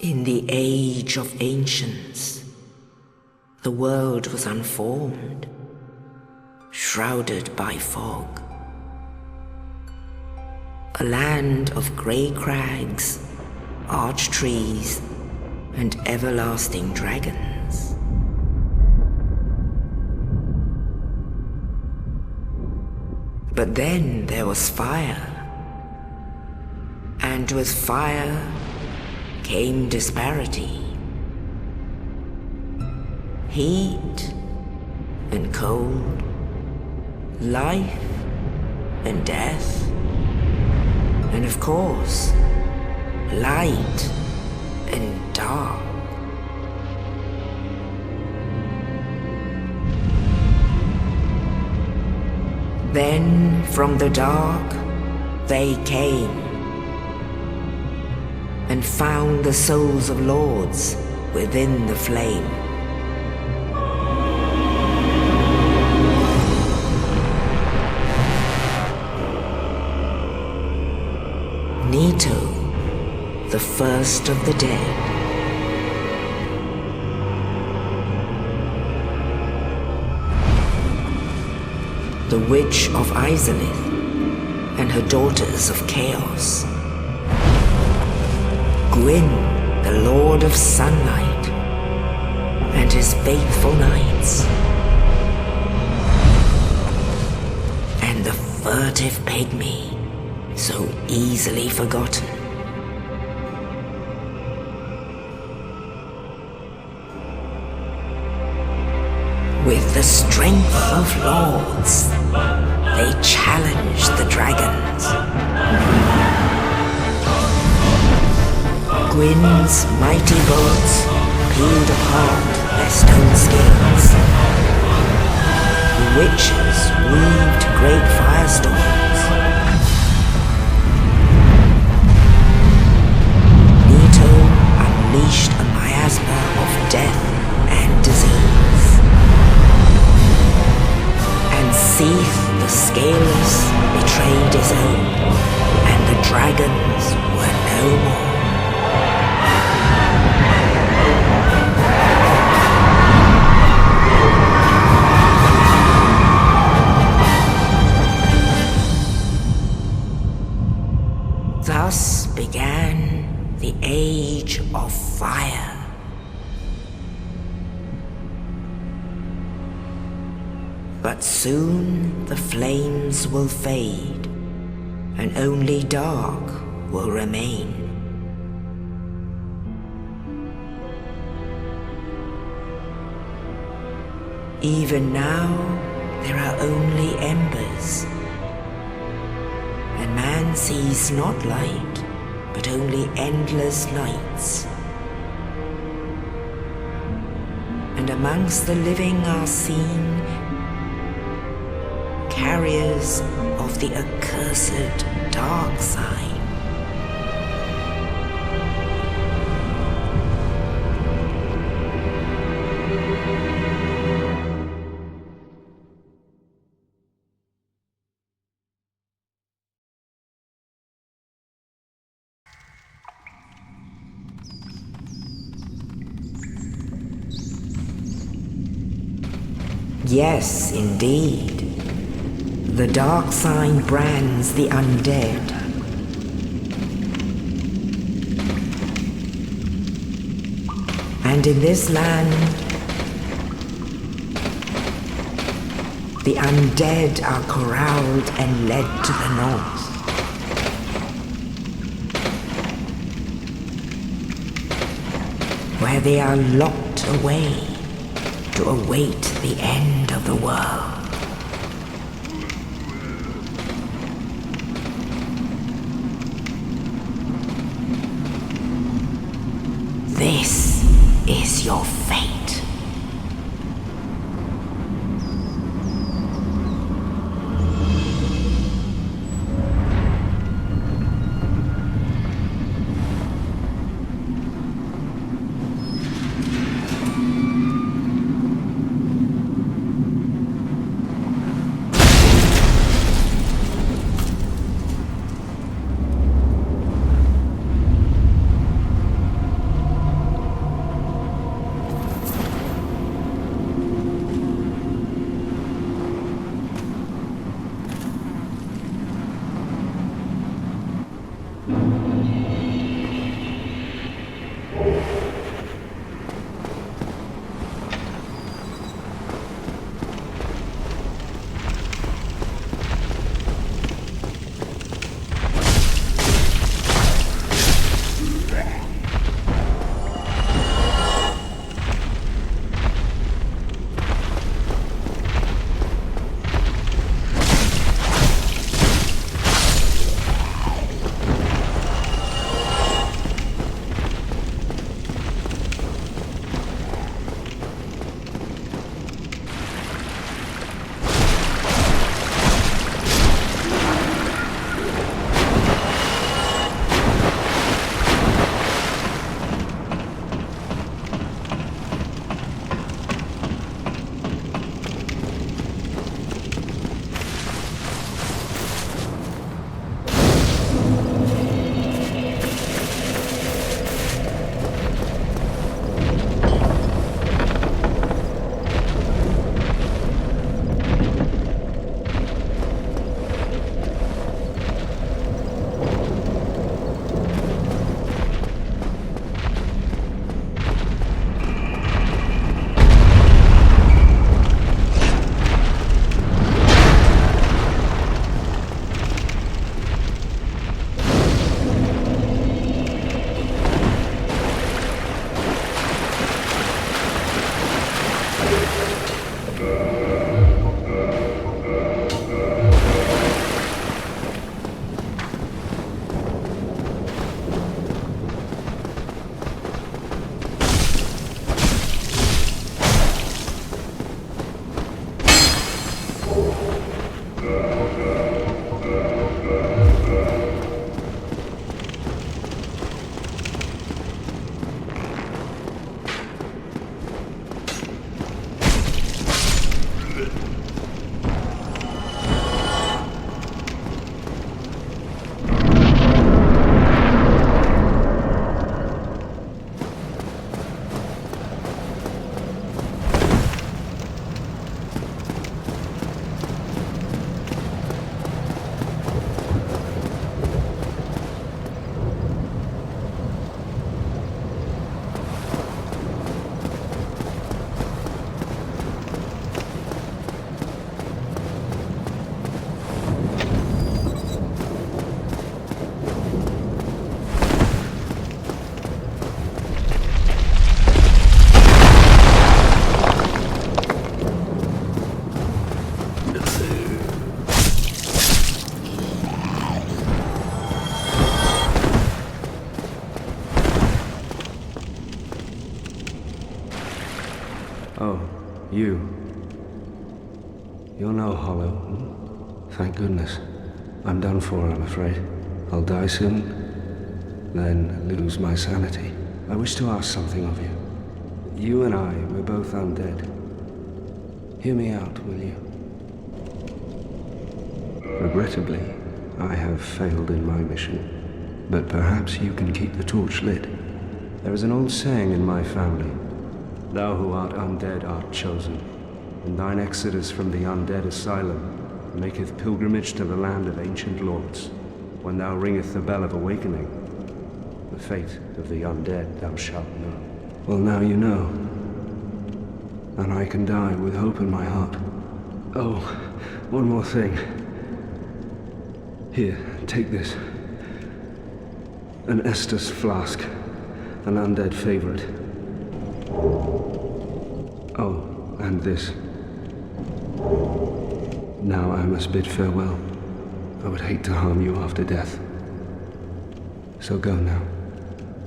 In the age of ancients, the world was unformed, shrouded by fog. A land of grey crags, arch trees, and everlasting dragons. But then there was fire, and with fire came disparity. Heat and cold, life and death, and of course, light and dark. Then from the dark they came and found the souls of lords within the flame. Nito, the first of the dead. The Witch of Izalith and her daughters of Chaos. Gwyn, the Lord of Sunlight, and his faithful knights. And the furtive pygmy, so easily forgotten. With the strength of lords, they challenged the dragons. Gwyn's mighty bolts peeled apart their stone scales. The witches weaved great firestorms. Nito unleashed a miasma of death and disease. And Seath the Scaleless betrayed his own, and the dragons were no more. Thus began the Age of Fire. But soon the flames will fade, and only dark will remain. Even now, there are only embers, and man sees not light, but only endless nights. And amongst the living are seen carriers of the accursed dark side. Yes, indeed. The dark sign brands the undead. And in this land, the undead are corralled and led to the north. Where they are locked away to await the end of the world. is your fate. Oh, you. You're no hollow. Hmm? Thank goodness. I'm done for, I'm afraid. I'll die soon, then lose my sanity. I wish to ask something of you. You and I, we're both undead. Hear me out, will you? Regrettably, I have failed in my mission, but perhaps you can keep the torch lit. There is an old saying in my family, "Thou who art undead art chosen, and thine exodus from the undead asylum maketh pilgrimage to the land of ancient lords. When thou ringeth the bell of awakening, the fate of the undead thou shalt know." Well, now you know, and I can die with hope in my heart. Oh, one more thing. Here, take this. An Estus flask, an undead favorite. Oh, and this. Now I must bid farewell. I would hate to harm you after death. So go now,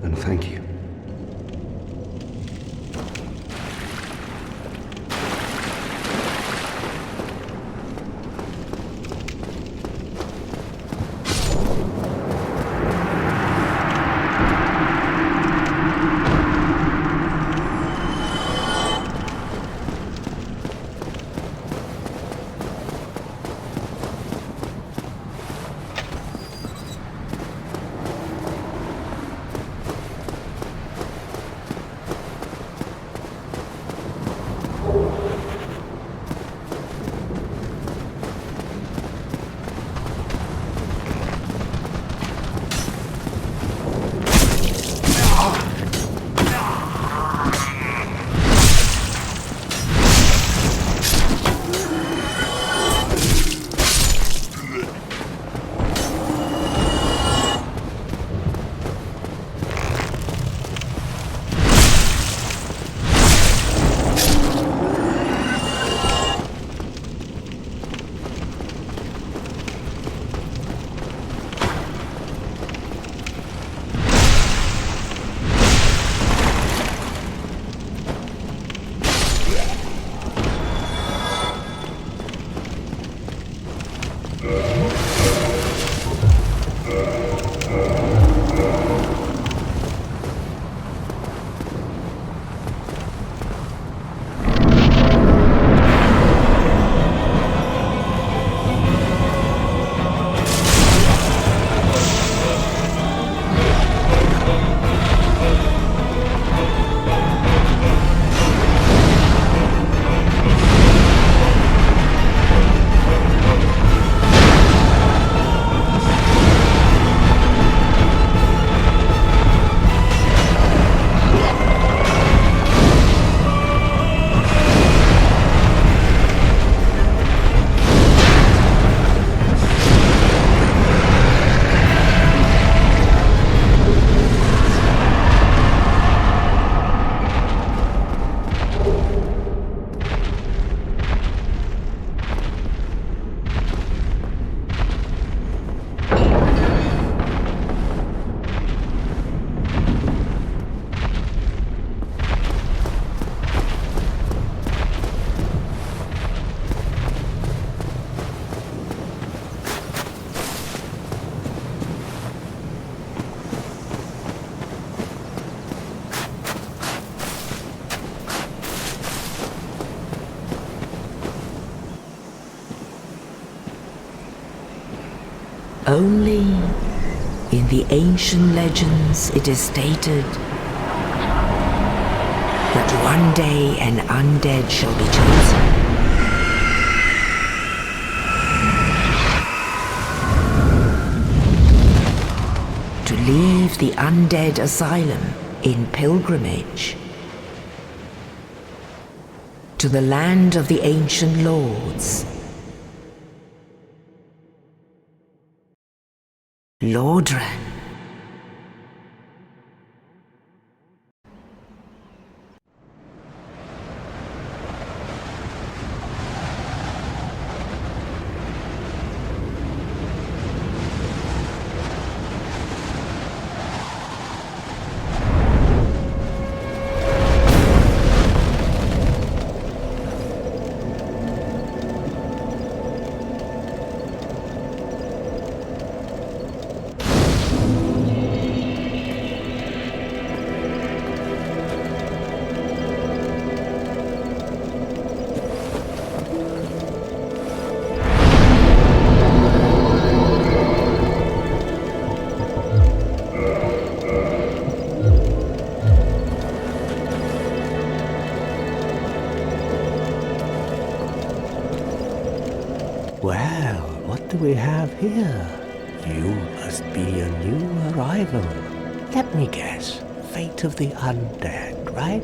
and thank you. Only in the ancient legends it is stated that one day an undead shall be chosen. To leave the undead asylum in pilgrimage to the land of the ancient lords. Lordran. Well, what do we have here? You must be a new arrival. Let me guess. Fate of the undead, right?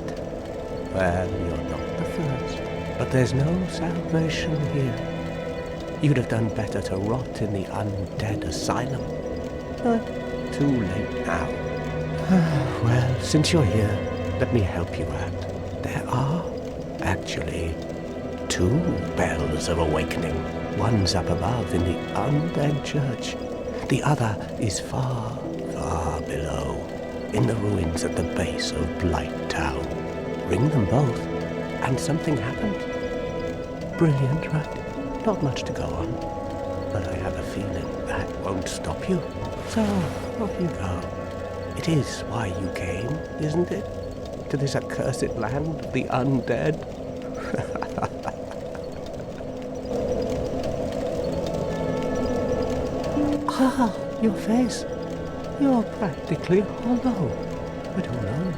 Well, you're not the first. But there's no salvation here. You'd have done better to rot in the undead asylum. But too late now. Well, since you're here, let me help you out. There are, actually, 2 bells of awakening. One's up above in the undead church. The other is far, far below, in the ruins at the base of Blight Town. Ring them both, and something happens. Brilliant, right? Not much to go on. But I have a feeling that won't stop you. So, off you go. It is why you came, isn't it? To this accursed land of the undead? Ah, your face. You're practically hollow. But who knows?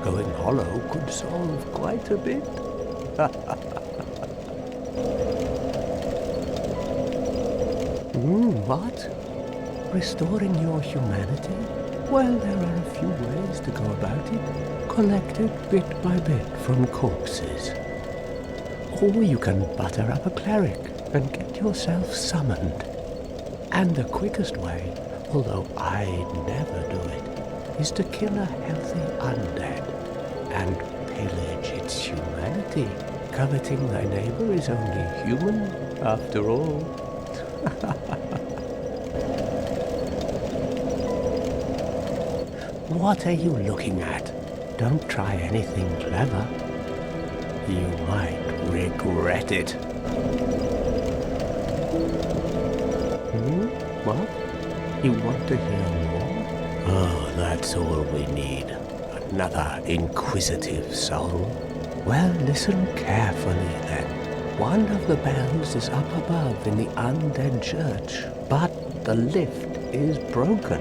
Going hollow could solve quite a bit. What? Restoring your humanity? Well, there are a few ways to go about it. Collected bit by bit from corpses. Or you can butter up a cleric and get yourself summoned. And the quickest way, although I'd never do it, is to kill a healthy undead and pillage its humanity. Coveting thy neighbor is only human, after all. What are you looking at? Don't try anything clever. You might regret it. What? You want to hear more? Oh, that's all we need. Another inquisitive soul. Well, listen carefully then. One of the bells is up above in the undead church, but the lift is broken.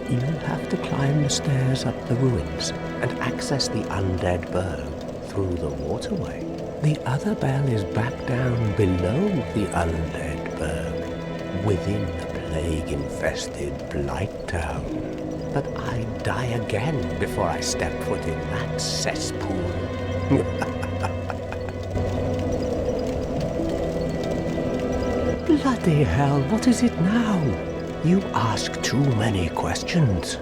You'll have to climb the stairs up the ruins and access the undead burg through the waterway. The other bell is back down below the undead burg, within the plague-infested Blight Town. But I'd die again before I step foot in that cesspool. Bloody hell, what is it now? You ask too many questions.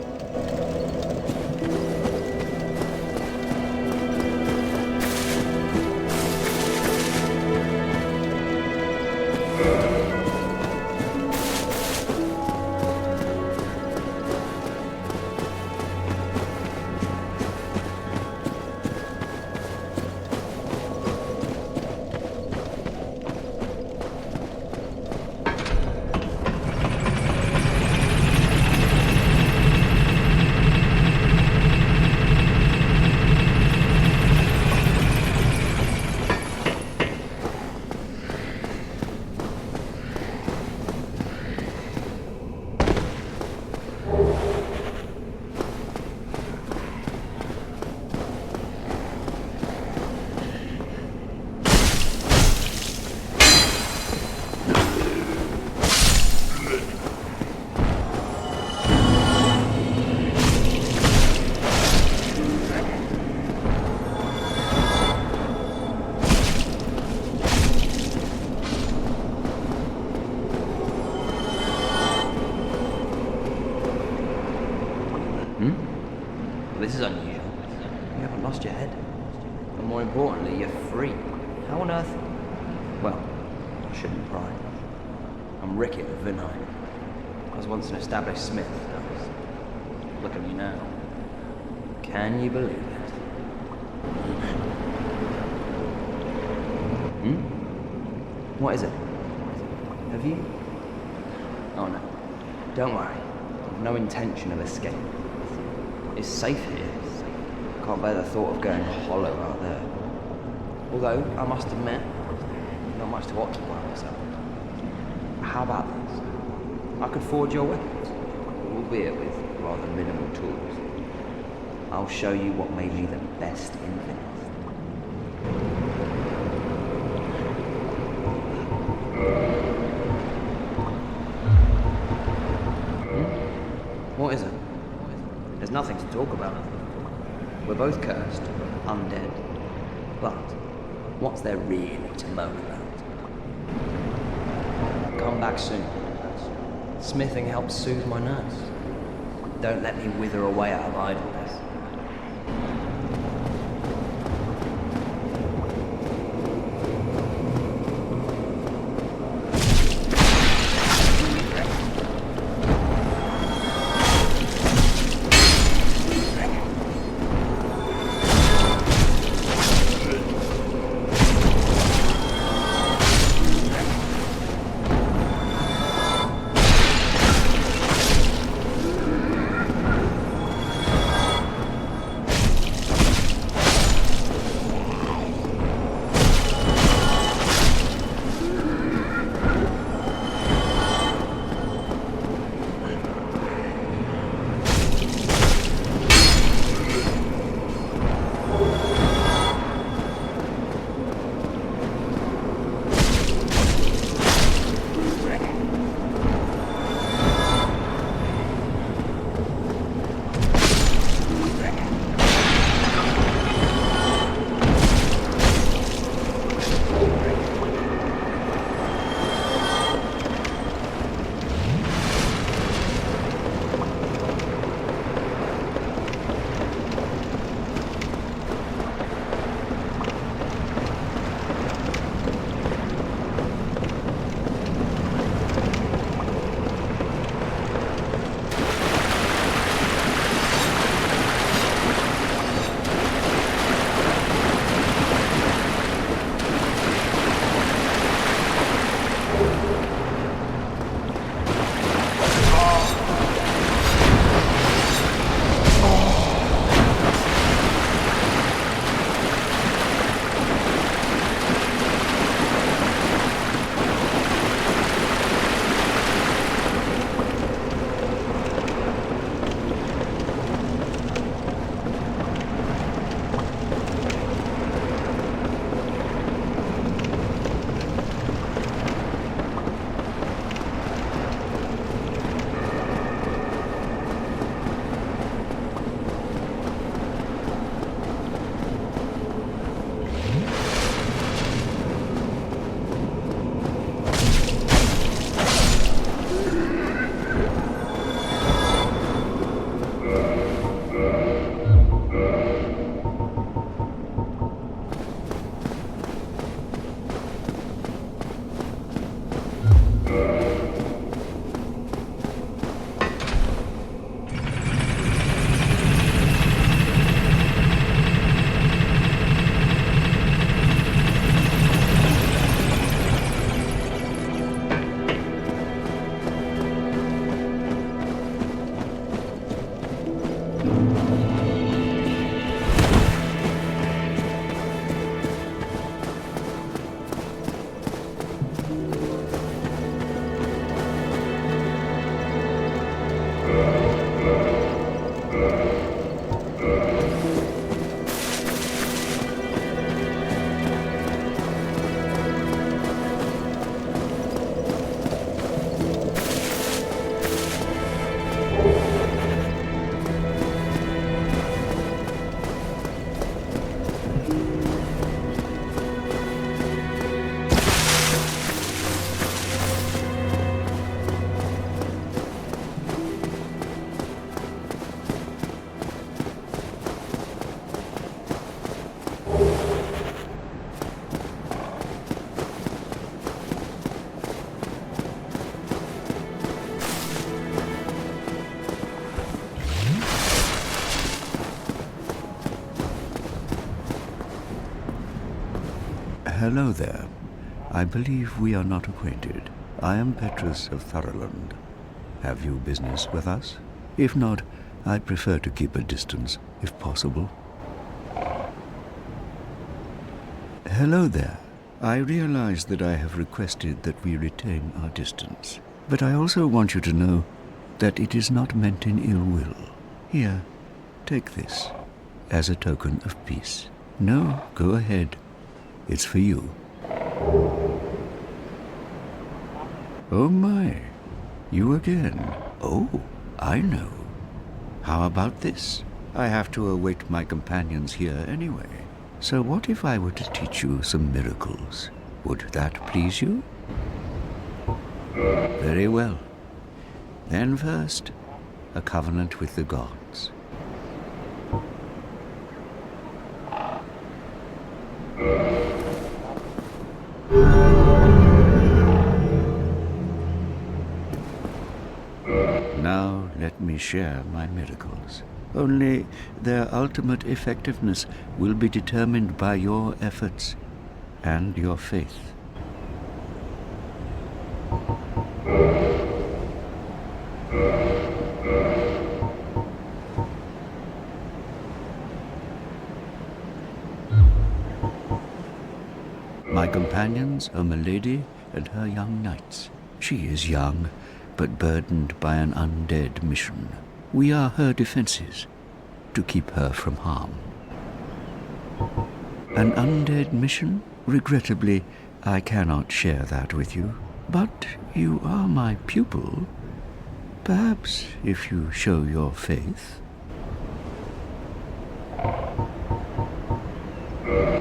How on earth? Well, I shouldn't pry. I'm Rickett of Vinheim. I was once an established smith. Look at me now. Can you believe it? What is it? Have you? Oh no. Don't worry. I've no intention of escape. It's safe here. Can't bear the thought of going hollow out there. Although, I must admit, not much to occupy myself. How about this? I could forge your weapons, albeit with rather minimal tools. I'll show you what made me the best infinite. What is it? There's nothing to talk about. We're both cursed, undead. But what's there really to moan about? Come back soon. Smithing helps soothe my nerves. Don't let me wither away out of idleness. Hello there. I believe we are not acquainted. I am Petrus of Thoroland. Have you business with us? If not, I prefer to keep a distance, if possible. Hello there. I realize that I have requested that we retain our distance, but I also want you to know that it is not meant in ill will. Here, take this, as a token of peace. No, go ahead. It's for you. Oh my, you again. Oh, I know. How about this? I have to await my companions here anyway. So what if I were to teach you some miracles? Would that please you? Very well. Then first, a covenant with the gods. Now let me share my miracles. Only their ultimate effectiveness will be determined by your efforts and your faith. My companions are Milady and her young knights. She is young, but burdened by an undead mission. We are her defenses, to keep her from harm. An undead mission? Regrettably, I cannot share that with you. But you are my pupil. Perhaps if you show your faith.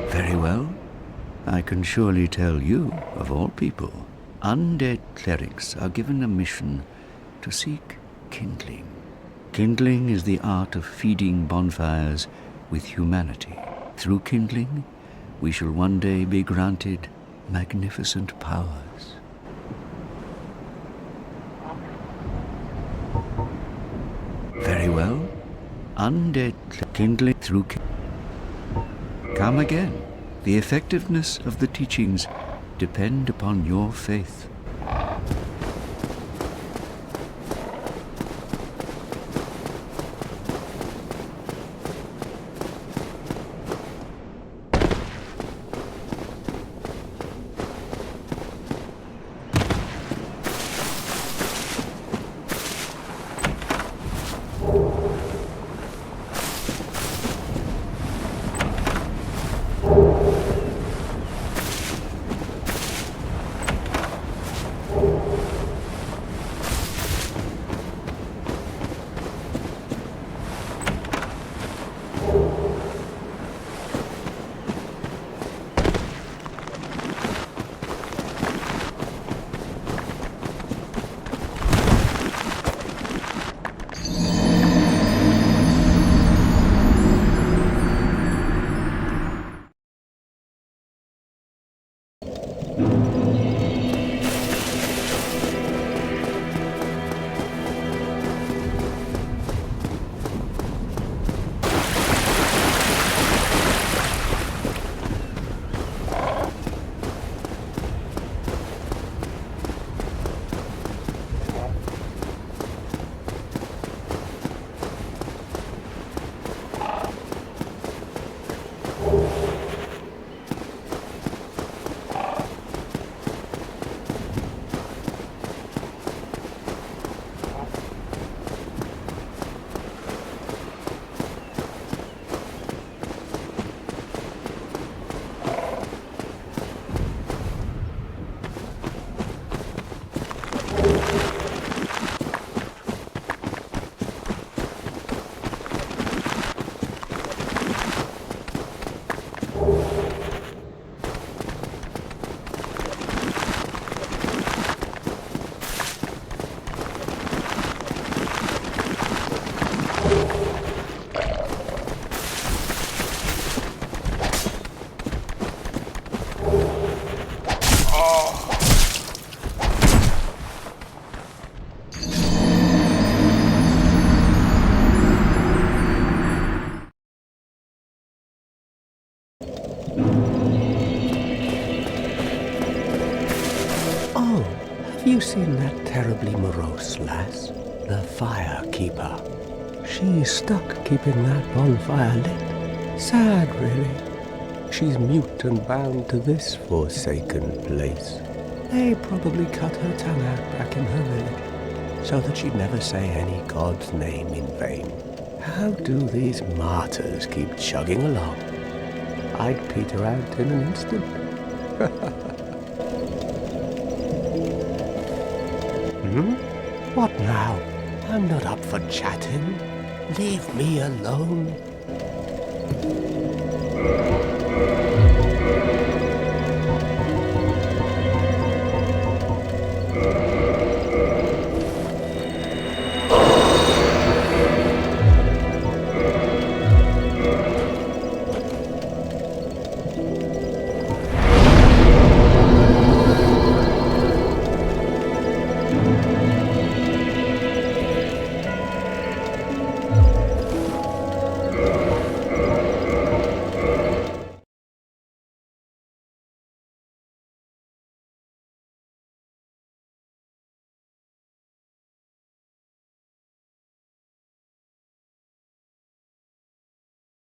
Very well. I can surely tell you, of all people, undead clerics are given a mission to seek kindling. Kindling is the art of feeding bonfires with humanity. Through kindling, we shall one day be granted magnificent powers. Very well. Undead kindling through Come again. The effectiveness of the teachings depend upon your faith. you seen that terribly morose lass, the Firekeeper? She's stuck keeping that bonfire lit. Sad, really. She's mute and bound to this forsaken place. They probably cut her tongue out back in her village, so that she'd never say any god's name in vain. How do these martyrs keep chugging along? I'd peter out in an instant. What now? I'm not up for chatting. Leave me alone.